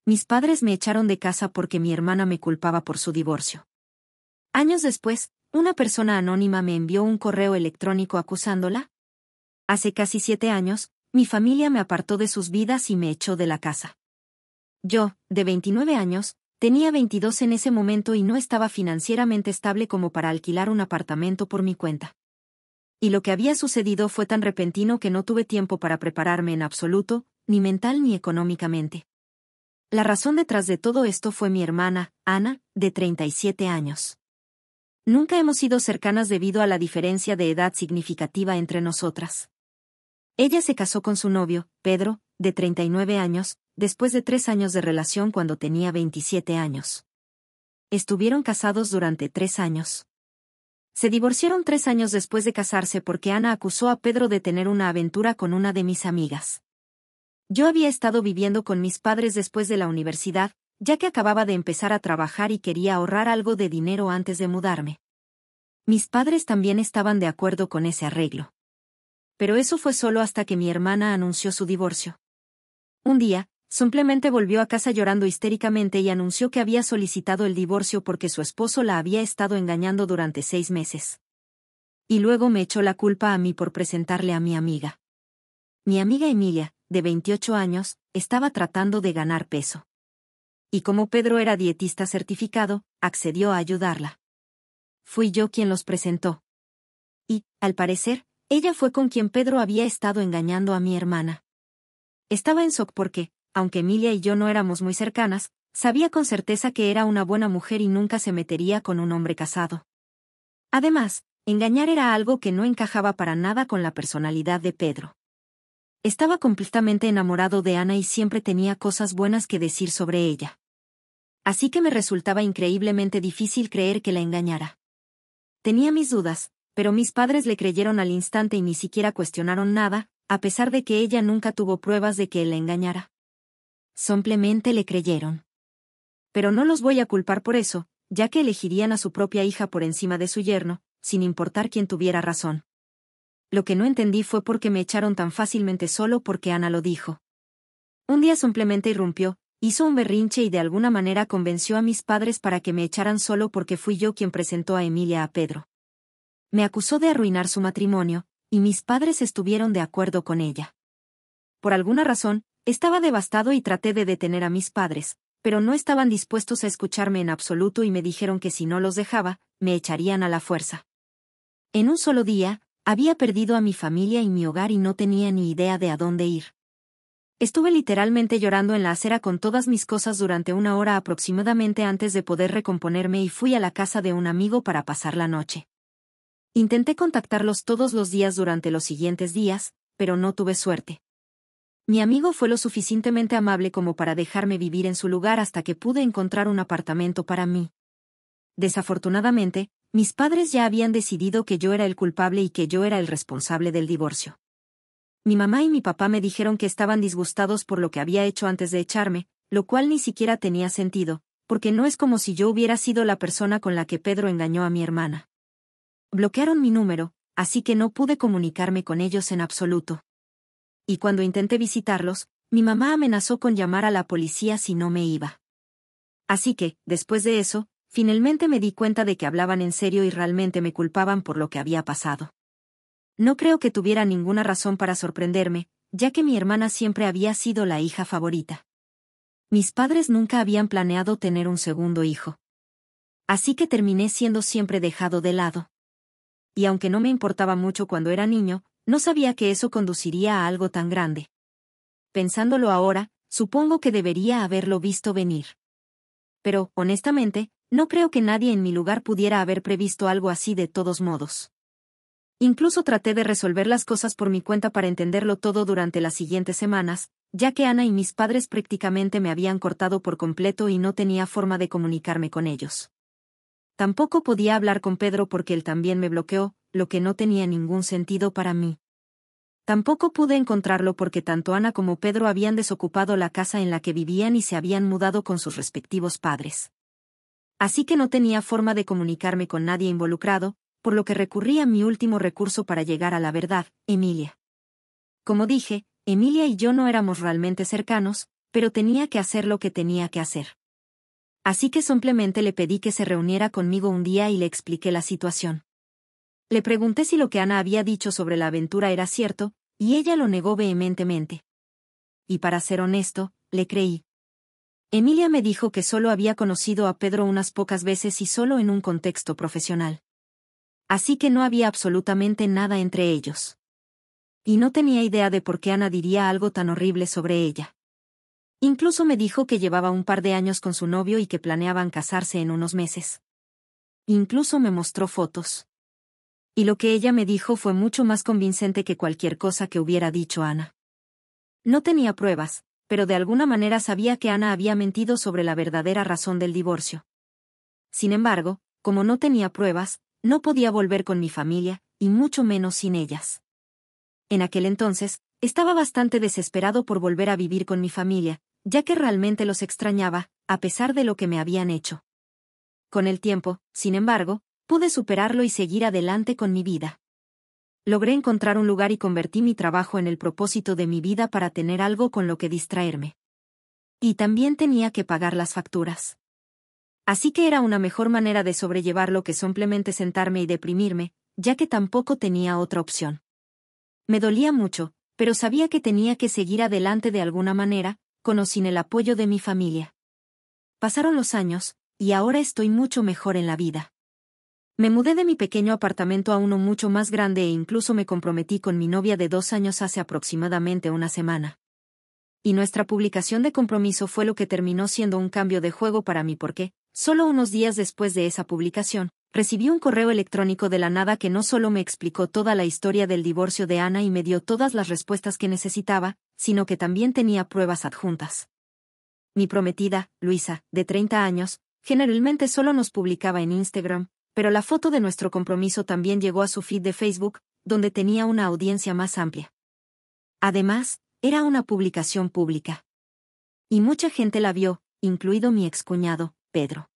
Mis padres me echaron de casa porque mi hermana me culpaba por su divorcio. Años después, una persona anónima me envió un correo electrónico acusándola. Hace casi 7 años, mi familia me apartó de sus vidas y me echó de la casa. Yo, de 29 años, tenía 22 en ese momento y no estaba financieramente estable como para alquilar un apartamento por mi cuenta. Y lo que había sucedido fue tan repentino que no tuve tiempo para prepararme en absoluto, ni mental ni económicamente. La razón detrás de todo esto fue mi hermana, Ana, de 37 años. Nunca hemos sido cercanas debido a la diferencia de edad significativa entre nosotras. Ella se casó con su novio, Pedro, de 39 años, después de 3 años de relación cuando tenía 27 años. Estuvieron casados durante 3 años. Se divorciaron 3 años después de casarse porque Ana acusó a Pedro de tener una aventura con una de mis amigas. Yo había estado viviendo con mis padres después de la universidad, ya que acababa de empezar a trabajar y quería ahorrar algo de dinero antes de mudarme. Mis padres también estaban de acuerdo con ese arreglo. Pero eso fue solo hasta que mi hermana anunció su divorcio. Un día, simplemente volvió a casa llorando histéricamente y anunció que había solicitado el divorcio porque su esposo la había estado engañando durante 6 meses. Y luego me echó la culpa a mí por presentarle a mi amiga. Mi amiga Emilia, de 28 años, estaba tratando de ganar peso. Y como Pedro era dietista certificado, accedió a ayudarla. Fui yo quien los presentó. Y, al parecer, ella fue con quien Pedro había estado engañando a mi hermana. Estaba en shock porque, aunque Emilia y yo no éramos muy cercanas, sabía con certeza que era una buena mujer y nunca se metería con un hombre casado. Además, engañar era algo que no encajaba para nada con la personalidad de Pedro. Estaba completamente enamorado de Ana y siempre tenía cosas buenas que decir sobre ella. Así que me resultaba increíblemente difícil creer que la engañara. Tenía mis dudas, pero mis padres le creyeron al instante y ni siquiera cuestionaron nada, a pesar de que ella nunca tuvo pruebas de que él la engañara. Simplemente le creyeron. Pero no los voy a culpar por eso, ya que elegirían a su propia hija por encima de su yerno, sin importar quién tuviera razón. Lo que no entendí fue por qué me echaron tan fácilmente solo porque Ana lo dijo. Un día simplemente irrumpió, hizo un berrinche y de alguna manera convenció a mis padres para que me echaran solo porque fui yo quien presentó a Emilia a Pedro. Me acusó de arruinar su matrimonio, y mis padres estuvieron de acuerdo con ella. Por alguna razón, estaba devastado y traté de detener a mis padres, pero no estaban dispuestos a escucharme en absoluto y me dijeron que si no los dejaba, me echarían a la fuerza. En un solo día, había perdido a mi familia y mi hogar y no tenía ni idea de a dónde ir. Estuve literalmente llorando en la acera con todas mis cosas durante 1 hora aproximadamente antes de poder recomponerme y fui a la casa de un amigo para pasar la noche. Intenté contactarlos todos los días durante los siguientes días, pero no tuve suerte. Mi amigo fue lo suficientemente amable como para dejarme vivir en su lugar hasta que pude encontrar un apartamento para mí. Desafortunadamente, mis padres ya habían decidido que yo era el culpable y que yo era el responsable del divorcio. Mi mamá y mi papá me dijeron que estaban disgustados por lo que había hecho antes de echarme, lo cual ni siquiera tenía sentido, porque no es como si yo hubiera sido la persona con la que Pedro engañó a mi hermana. Bloquearon mi número, así que no pude comunicarme con ellos en absoluto. Y cuando intenté visitarlos, mi mamá amenazó con llamar a la policía si no me iba. Así que, después de eso, finalmente me di cuenta de que hablaban en serio y realmente me culpaban por lo que había pasado. No creo que tuviera ninguna razón para sorprenderme, ya que mi hermana siempre había sido la hija favorita. Mis padres nunca habían planeado tener un segundo hijo. Así que terminé siendo siempre dejado de lado. Y aunque no me importaba mucho cuando era niño, no sabía que eso conduciría a algo tan grande. Pensándolo ahora, supongo que debería haberlo visto venir. Pero, honestamente, no creo que nadie en mi lugar pudiera haber previsto algo así de todos modos. Incluso traté de resolver las cosas por mi cuenta para entenderlo todo durante las siguientes semanas, ya que Ana y mis padres prácticamente me habían cortado por completo y no tenía forma de comunicarme con ellos. Tampoco podía hablar con Pedro porque él también me bloqueó, lo que no tenía ningún sentido para mí. Tampoco pude encontrarlo porque tanto Ana como Pedro habían desocupado la casa en la que vivían y se habían mudado con sus respectivos padres. Así que no tenía forma de comunicarme con nadie involucrado, por lo que recurrí a mi último recurso para llegar a la verdad, Emilia. Como dije, Emilia y yo no éramos realmente cercanos, pero tenía que hacer lo que tenía que hacer. Así que simplemente le pedí que se reuniera conmigo un día y le expliqué la situación. Le pregunté si lo que Ana había dicho sobre la aventura era cierto, y ella lo negó vehementemente. Y para ser honesto, le creí. Emilia me dijo que solo había conocido a Pedro unas pocas veces y solo en un contexto profesional. Así que no había absolutamente nada entre ellos. Y no tenía idea de por qué Ana diría algo tan horrible sobre ella. Incluso me dijo que llevaba un par de años con su novio y que planeaban casarse en unos meses. Incluso me mostró fotos. Y lo que ella me dijo fue mucho más convincente que cualquier cosa que hubiera dicho Ana. No tenía pruebas, pero de alguna manera sabía que Ana había mentido sobre la verdadera razón del divorcio. Sin embargo, como no tenía pruebas, no podía volver con mi familia, y mucho menos sin ellas. En aquel entonces, estaba bastante desesperado por volver a vivir con mi familia, ya que realmente los extrañaba, a pesar de lo que me habían hecho. Con el tiempo, sin embargo, pude superarlo y seguir adelante con mi vida. Logré encontrar un lugar y convertí mi trabajo en el propósito de mi vida para tener algo con lo que distraerme. Y también tenía que pagar las facturas. Así que era una mejor manera de sobrellevarlo que simplemente sentarme y deprimirme, ya que tampoco tenía otra opción. Me dolía mucho, pero sabía que tenía que seguir adelante de alguna manera, con o sin el apoyo de mi familia. Pasaron los años, y ahora estoy mucho mejor en la vida. Me mudé de mi pequeño apartamento a uno mucho más grande e incluso me comprometí con mi novia de 2 años hace aproximadamente una semana. Y nuestra publicación de compromiso fue lo que terminó siendo un cambio de juego para mí porque, solo unos días después de esa publicación, recibí un correo electrónico de la nada que no solo me explicó toda la historia del divorcio de Ana y me dio todas las respuestas que necesitaba, sino que también tenía pruebas adjuntas. Mi prometida, Luisa, de 30 años, generalmente solo nos publicaba en Instagram, pero la foto de nuestro compromiso también llegó a su feed de Facebook, donde tenía una audiencia más amplia. Además, era una publicación pública. Y mucha gente la vio, incluido mi excuñado, Pedro.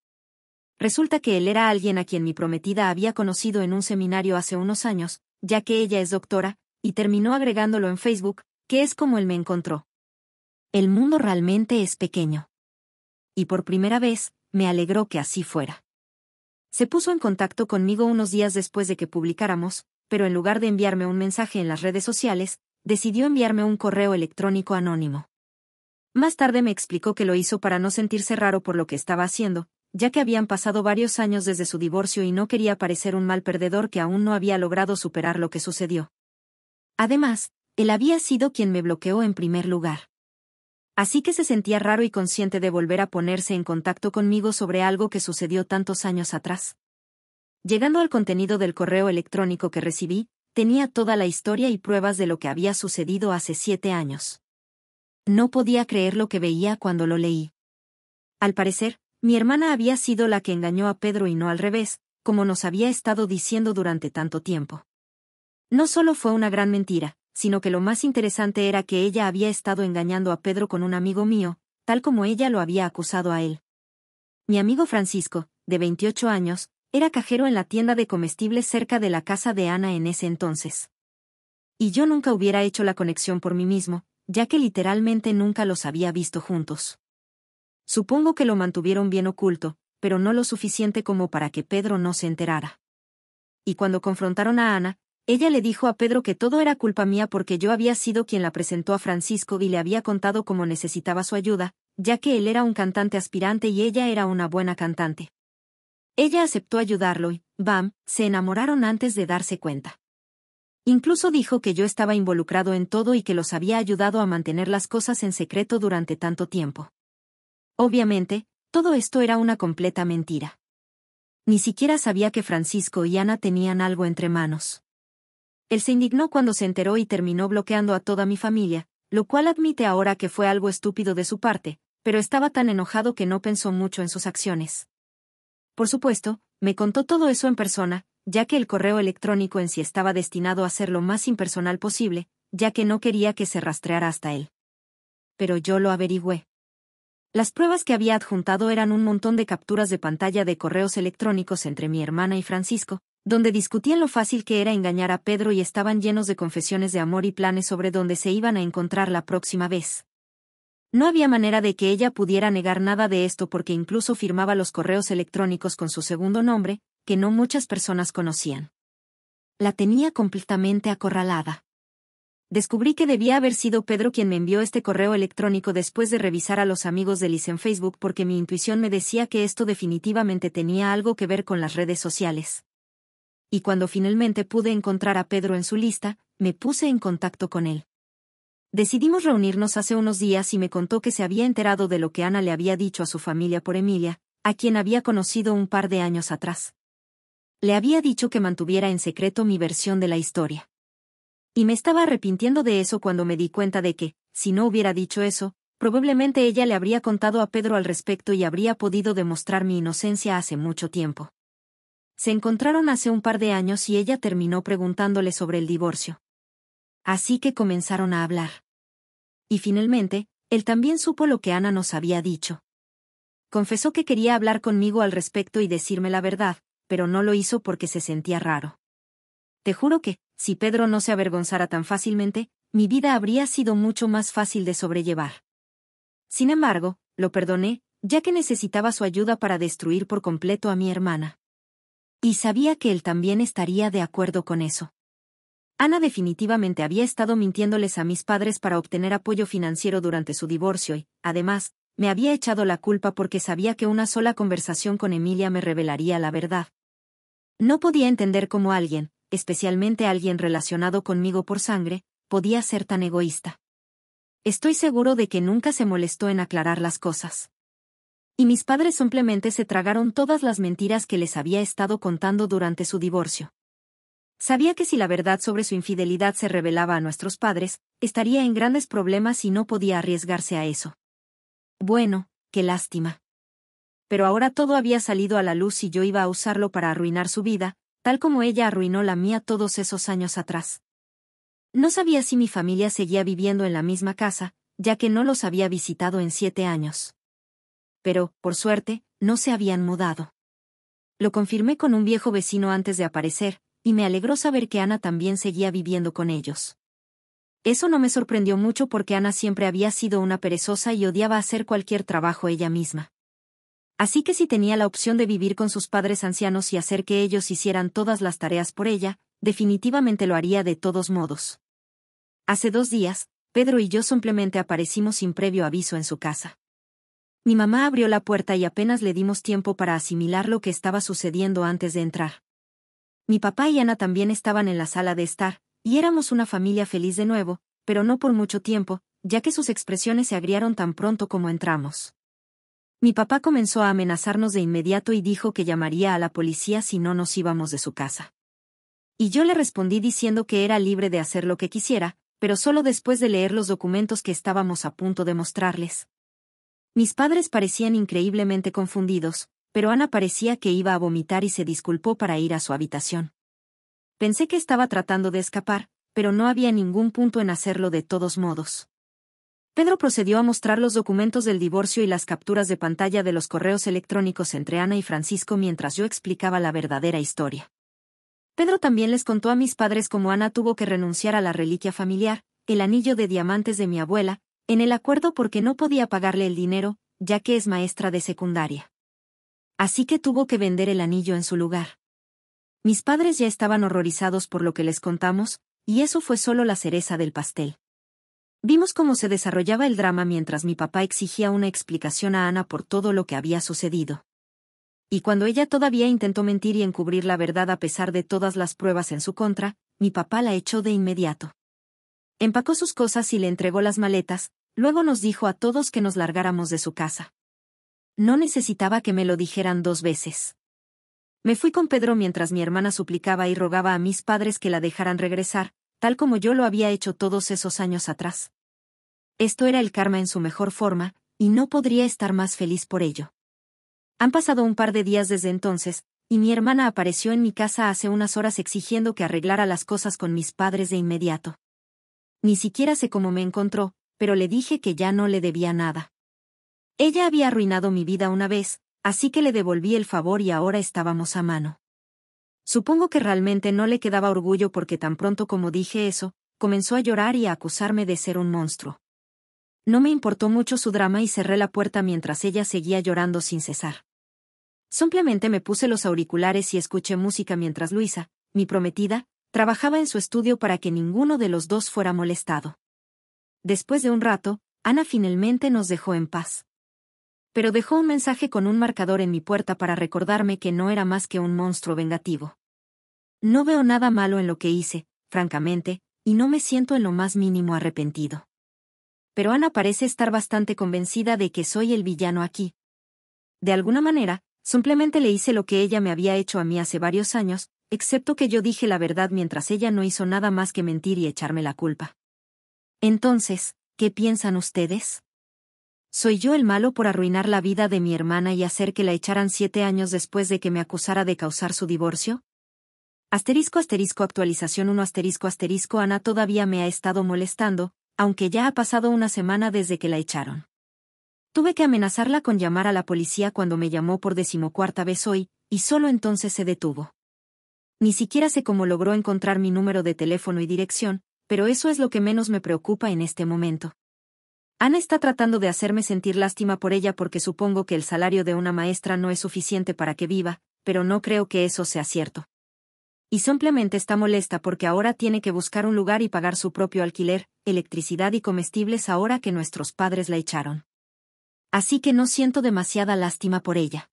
Resulta que él era alguien a quien mi prometida había conocido en un seminario hace unos años, ya que ella es doctora, y terminó agregándolo en Facebook, que es como él me encontró. El mundo realmente es pequeño. Y por primera vez, me alegró que así fuera. Se puso en contacto conmigo unos días después de que publicáramos, pero en lugar de enviarme un mensaje en las redes sociales, decidió enviarme un correo electrónico anónimo. Más tarde me explicó que lo hizo para no sentirse raro por lo que estaba haciendo, ya que habían pasado varios años desde su divorcio y no quería parecer un mal perdedor que aún no había logrado superar lo que sucedió. Además, él había sido quien me bloqueó en primer lugar. Así que se sentía raro y consciente de volver a ponerse en contacto conmigo sobre algo que sucedió tantos años atrás. Llegando al contenido del correo electrónico que recibí, tenía toda la historia y pruebas de lo que había sucedido hace 7 años. No podía creer lo que veía cuando lo leí. Al parecer, mi hermana había sido la que engañó a Pedro y no al revés, como nos había estado diciendo durante tanto tiempo. No solo fue una gran mentira, sino que lo más interesante era que ella había estado engañando a Pedro con un amigo mío, tal como ella lo había acusado a él. Mi amigo Francisco, de 28 años, era cajero en la tienda de comestibles cerca de la casa de Ana en ese entonces. Y yo nunca hubiera hecho la conexión por mí mismo, ya que literalmente nunca los había visto juntos. Supongo que lo mantuvieron bien oculto, pero no lo suficiente como para que Pedro no se enterara. Y cuando confrontaron a Ana, ella le dijo a Pedro que todo era culpa mía porque yo había sido quien la presentó a Francisco y le había contado cómo necesitaba su ayuda, ya que él era un cantante aspirante y ella era una buena cantante. Ella aceptó ayudarlo y, bam, se enamoraron antes de darse cuenta. Incluso dijo que yo estaba involucrado en todo y que los había ayudado a mantener las cosas en secreto durante tanto tiempo. Obviamente, todo esto era una completa mentira. Ni siquiera sabía que Francisco y Ana tenían algo entre manos. Él se indignó cuando se enteró y terminó bloqueando a toda mi familia, lo cual admite ahora que fue algo estúpido de su parte, pero estaba tan enojado que no pensó mucho en sus acciones. Por supuesto, me contó todo eso en persona, ya que el correo electrónico en sí estaba destinado a ser lo más impersonal posible, ya que no quería que se rastreara hasta él. Pero yo lo averigüé. Las pruebas que había adjuntado eran un montón de capturas de pantalla de correos electrónicos entre mi hermana y Francisco, donde discutían lo fácil que era engañar a Pedro y estaban llenos de confesiones de amor y planes sobre dónde se iban a encontrar la próxima vez. No había manera de que ella pudiera negar nada de esto porque incluso firmaba los correos electrónicos con su segundo nombre, que no muchas personas conocían. La tenía completamente acorralada. Descubrí que debía haber sido Pedro quien me envió este correo electrónico después de revisar a los amigos de Liz en Facebook porque mi intuición me decía que esto definitivamente tenía algo que ver con las redes sociales. Y cuando finalmente pude encontrar a Pedro en su lista, me puse en contacto con él. Decidimos reunirnos hace unos días y me contó que se había enterado de lo que Ana le había dicho a su familia por Emilia, a quien había conocido un par de años atrás. Le había dicho que mantuviera en secreto mi versión de la historia. Y me estaba arrepintiendo de eso cuando me di cuenta de que, si no hubiera dicho eso, probablemente ella le habría contado a Pedro al respecto y habría podido demostrar mi inocencia hace mucho tiempo. Se encontraron hace un par de años y ella terminó preguntándole sobre el divorcio. Así que comenzaron a hablar. Y finalmente, él también supo lo que Ana nos había dicho. Confesó que quería hablar conmigo al respecto y decirme la verdad, pero no lo hizo porque se sentía raro. Te juro que, si Pedro no se avergonzara tan fácilmente, mi vida habría sido mucho más fácil de sobrellevar. Sin embargo, lo perdoné, ya que necesitaba su ayuda para destruir por completo a mi hermana. Y sabía que él también estaría de acuerdo con eso. Ana definitivamente había estado mintiéndoles a mis padres para obtener apoyo financiero durante su divorcio y, además, me había echado la culpa porque sabía que una sola conversación con Emilia me revelaría la verdad. No podía entender cómo alguien, especialmente alguien relacionado conmigo por sangre, podía ser tan egoísta. Estoy seguro de que nunca se molestó en aclarar las cosas. Y mis padres simplemente se tragaron todas las mentiras que les había estado contando durante su divorcio. Sabía que si la verdad sobre su infidelidad se revelaba a nuestros padres, estaría en grandes problemas y no podía arriesgarse a eso. Bueno, qué lástima. Pero ahora todo había salido a la luz y yo iba a usarlo para arruinar su vida, tal como ella arruinó la mía todos esos años atrás. No sabía si mi familia seguía viviendo en la misma casa, ya que no los había visitado en 7 años. Pero, por suerte, no se habían mudado. Lo confirmé con un viejo vecino antes de aparecer, y me alegró saber que Ana también seguía viviendo con ellos. Eso no me sorprendió mucho porque Ana siempre había sido una perezosa y odiaba hacer cualquier trabajo ella misma. Así que si tenía la opción de vivir con sus padres ancianos y hacer que ellos hicieran todas las tareas por ella, definitivamente lo haría de todos modos. Hace 2 días, Pedro y yo simplemente aparecimos sin previo aviso en su casa. Mi mamá abrió la puerta y apenas le dimos tiempo para asimilar lo que estaba sucediendo antes de entrar. Mi papá y Ana también estaban en la sala de estar, y éramos una familia feliz de nuevo, pero no por mucho tiempo, ya que sus expresiones se agriaron tan pronto como entramos. Mi papá comenzó a amenazarnos de inmediato y dijo que llamaría a la policía si no nos íbamos de su casa. Y yo le respondí diciendo que era libre de hacer lo que quisiera, pero solo después de leer los documentos que estábamos a punto de mostrarles. Mis padres parecían increíblemente confundidos, pero Ana parecía que iba a vomitar y se disculpó para ir a su habitación. Pensé que estaba tratando de escapar, pero no había ningún punto en hacerlo de todos modos. Pedro procedió a mostrar los documentos del divorcio y las capturas de pantalla de los correos electrónicos entre Ana y Francisco mientras yo explicaba la verdadera historia. Pedro también les contó a mis padres cómo Ana tuvo que renunciar a la reliquia familiar, el anillo de diamantes de mi abuela, en el acuerdo porque no podía pagarle el dinero, ya que es maestra de secundaria. Así que tuvo que vender el anillo en su lugar. Mis padres ya estaban horrorizados por lo que les contamos, y eso fue solo la cereza del pastel. Vimos cómo se desarrollaba el drama mientras mi papá exigía una explicación a Ana por todo lo que había sucedido. Y cuando ella todavía intentó mentir y encubrir la verdad a pesar de todas las pruebas en su contra, mi papá la echó de inmediato. Empacó sus cosas y le entregó las maletas, luego nos dijo a todos que nos largáramos de su casa. No necesitaba que me lo dijeran 2 veces. Me fui con Pedro mientras mi hermana suplicaba y rogaba a mis padres que la dejaran regresar, tal como yo lo había hecho todos esos años atrás. Esto era el karma en su mejor forma, y no podría estar más feliz por ello. Han pasado un par de días desde entonces, y mi hermana apareció en mi casa hace unas horas exigiendo que arreglara las cosas con mis padres de inmediato. Ni siquiera sé cómo me encontró, pero le dije que ya no le debía nada. Ella había arruinado mi vida una vez, así que le devolví el favor y ahora estábamos a mano. Supongo que realmente no le quedaba orgullo porque tan pronto como dije eso, comenzó a llorar y a acusarme de ser un monstruo. No me importó mucho su drama y cerré la puerta mientras ella seguía llorando sin cesar. Simplemente me puse los auriculares y escuché música mientras Luisa, mi prometida, trabajaba en su estudio para que ninguno de los dos fuera molestado. Después de un rato, Ana finalmente nos dejó en paz. Pero dejó un mensaje con un marcador en mi puerta para recordarme que no era más que un monstruo vengativo. No veo nada malo en lo que hice, francamente, y no me siento en lo más mínimo arrepentido. Pero Ana parece estar bastante convencida de que soy el villano aquí. De alguna manera, simplemente le hice lo que ella me había hecho a mí hace varios años, excepto que yo dije la verdad mientras ella no hizo nada más que mentir y echarme la culpa. Entonces, ¿qué piensan ustedes? ¿Soy yo el malo por arruinar la vida de mi hermana y hacer que la echaran 7 años después de que me acusara de causar su divorcio? Actualización 1 Ana todavía me ha estado molestando, aunque ya ha pasado una semana desde que la echaron. Tuve que amenazarla con llamar a la policía cuando me llamó por 14ª vez hoy, y solo entonces se detuvo. Ni siquiera sé cómo logró encontrar mi número de teléfono y dirección, pero eso es lo que menos me preocupa en este momento. Ana está tratando de hacerme sentir lástima por ella porque supongo que el salario de una maestra no es suficiente para que viva, pero no creo que eso sea cierto. Y simplemente está molesta porque ahora tiene que buscar un lugar y pagar su propio alquiler, electricidad y comestibles ahora que nuestros padres la echaron. Así que no siento demasiada lástima por ella.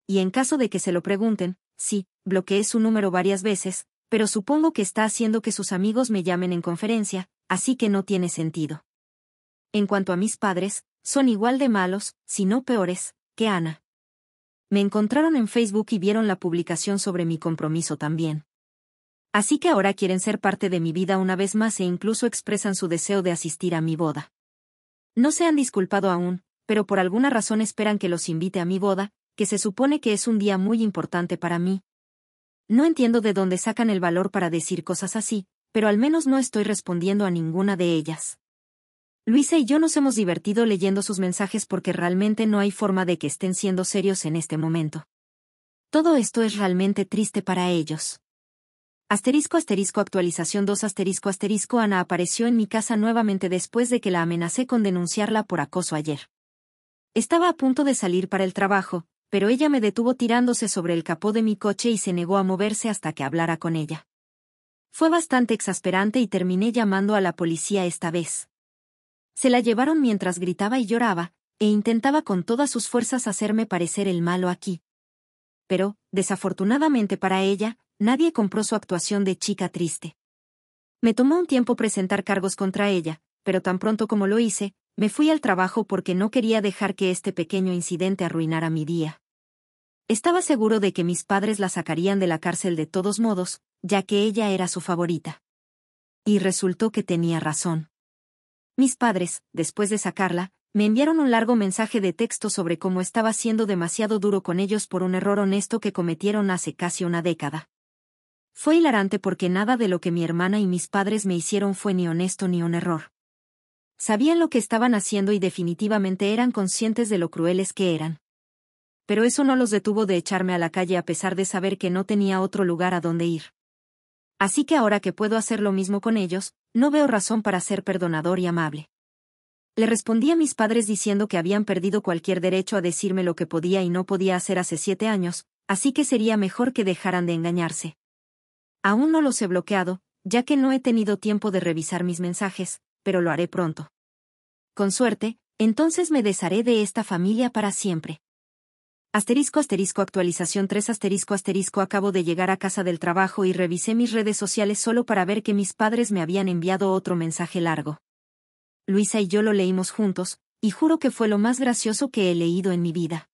Y en caso de que se lo pregunten, sí, bloqueé su número varias veces, pero supongo que está haciendo que sus amigos me llamen en conferencia, así que no tiene sentido. En cuanto a mis padres, son igual de malos, si no peores, que Ana. Me encontraron en Facebook y vieron la publicación sobre mi compromiso también. Así que ahora quieren ser parte de mi vida una vez más e incluso expresan su deseo de asistir a mi boda. No se han disculpado aún, pero por alguna razón esperan que los invite a mi boda, que se supone que es un día muy importante para mí. No entiendo de dónde sacan el valor para decir cosas así, pero al menos no estoy respondiendo a ninguna de ellas. Luisa y yo nos hemos divertido leyendo sus mensajes porque realmente no hay forma de que estén siendo serios en este momento. Todo esto es realmente triste para ellos. Actualización 2 Ana apareció en mi casa nuevamente después de que la amenacé con denunciarla por acoso ayer. Estaba a punto de salir para el trabajo, pero ella me detuvo tirándose sobre el capó de mi coche y se negó a moverse hasta que hablara con ella. Fue bastante exasperante y terminé llamando a la policía esta vez. Se la llevaron mientras gritaba y lloraba, e intentaba con todas sus fuerzas hacerme parecer el malo aquí. Pero, desafortunadamente para ella, nadie compró su actuación de chica triste. Me tomó un tiempo presentar cargos contra ella, pero tan pronto como lo hice, me fui al trabajo porque no quería dejar que este pequeño incidente arruinara mi día. Estaba seguro de que mis padres la sacarían de la cárcel de todos modos, ya que ella era su favorita. Y resultó que tenía razón. Mis padres, después de sacarla, me enviaron un largo mensaje de texto sobre cómo estaba siendo demasiado duro con ellos por un error honesto que cometieron hace casi una década. Fue hilarante porque nada de lo que mi hermana y mis padres me hicieron fue ni honesto ni un error. Sabían lo que estaban haciendo y definitivamente eran conscientes de lo crueles que eran. Pero eso no los detuvo de echarme a la calle a pesar de saber que no tenía otro lugar a donde ir. Así que ahora que puedo hacer lo mismo con ellos, no veo razón para ser perdonador y amable. Le respondí a mis padres diciendo que habían perdido cualquier derecho a decirme lo que podía y no podía hacer hace 7 años, así que sería mejor que dejaran de engañarse. Aún no los he bloqueado, ya que no he tenido tiempo de revisar mis mensajes, pero lo haré pronto. Con suerte, entonces me desharé de esta familia para siempre. Actualización 3 Acabo de llegar a casa del trabajo y revisé mis redes sociales solo para ver que mis padres me habían enviado otro mensaje largo. Luisa y yo lo leímos juntos, y juro que fue lo más gracioso que he leído en mi vida.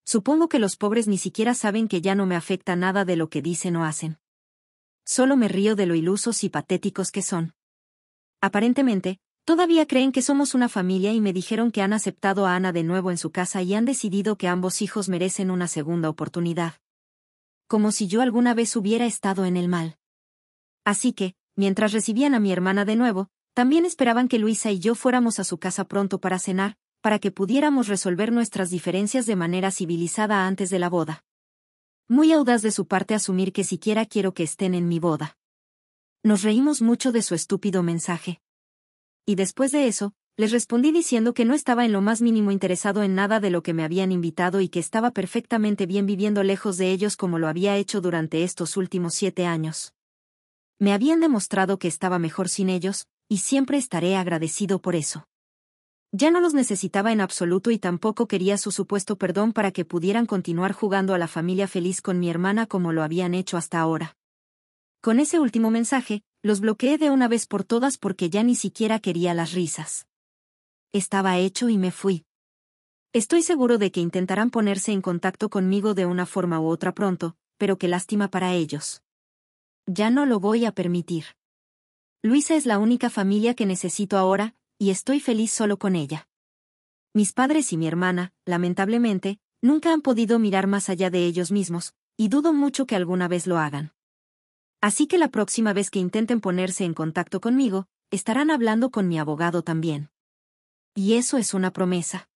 Supongo que los pobres ni siquiera saben que ya no me afecta nada de lo que dicen o hacen. Solo me río de lo ilusos y patéticos que son. Aparentemente, todavía creen que somos una familia y me dijeron que han aceptado a Ana de nuevo en su casa y han decidido que ambos hijos merecen una segunda oportunidad. Como si yo alguna vez hubiera estado en el mal. Así que, mientras recibían a mi hermana de nuevo, también esperaban que Luisa y yo fuéramos a su casa pronto para cenar, para que pudiéramos resolver nuestras diferencias de manera civilizada antes de la boda. Muy audaz de su parte asumir que siquiera quiero que estén en mi boda. Nos reímos mucho de su estúpido mensaje. Y después de eso, Les respondí diciendo que no estaba en lo más mínimo interesado en nada de lo que me habían invitado y que estaba perfectamente bien viviendo lejos de ellos como lo había hecho durante estos últimos 7 años. Me habían demostrado que estaba mejor sin ellos, y siempre estaré agradecido por eso. Ya no los necesitaba en absoluto y tampoco quería su supuesto perdón para que pudieran continuar jugando a la familia feliz con mi hermana como lo habían hecho hasta ahora. Con ese último mensaje, los bloqueé de una vez por todas porque ya ni siquiera quería las risas. Estaba hecho y me fui. Estoy seguro de que intentarán ponerse en contacto conmigo de una forma u otra pronto, pero qué lástima para ellos. Ya no lo voy a permitir. Luisa es la única familia que necesito ahora, y estoy feliz solo con ella. Mis padres y mi hermana, lamentablemente, nunca han podido mirar más allá de ellos mismos, y dudo mucho que alguna vez lo hagan. Así que la próxima vez que intenten ponerse en contacto conmigo, estarán hablando con mi abogado también. Y eso es una promesa.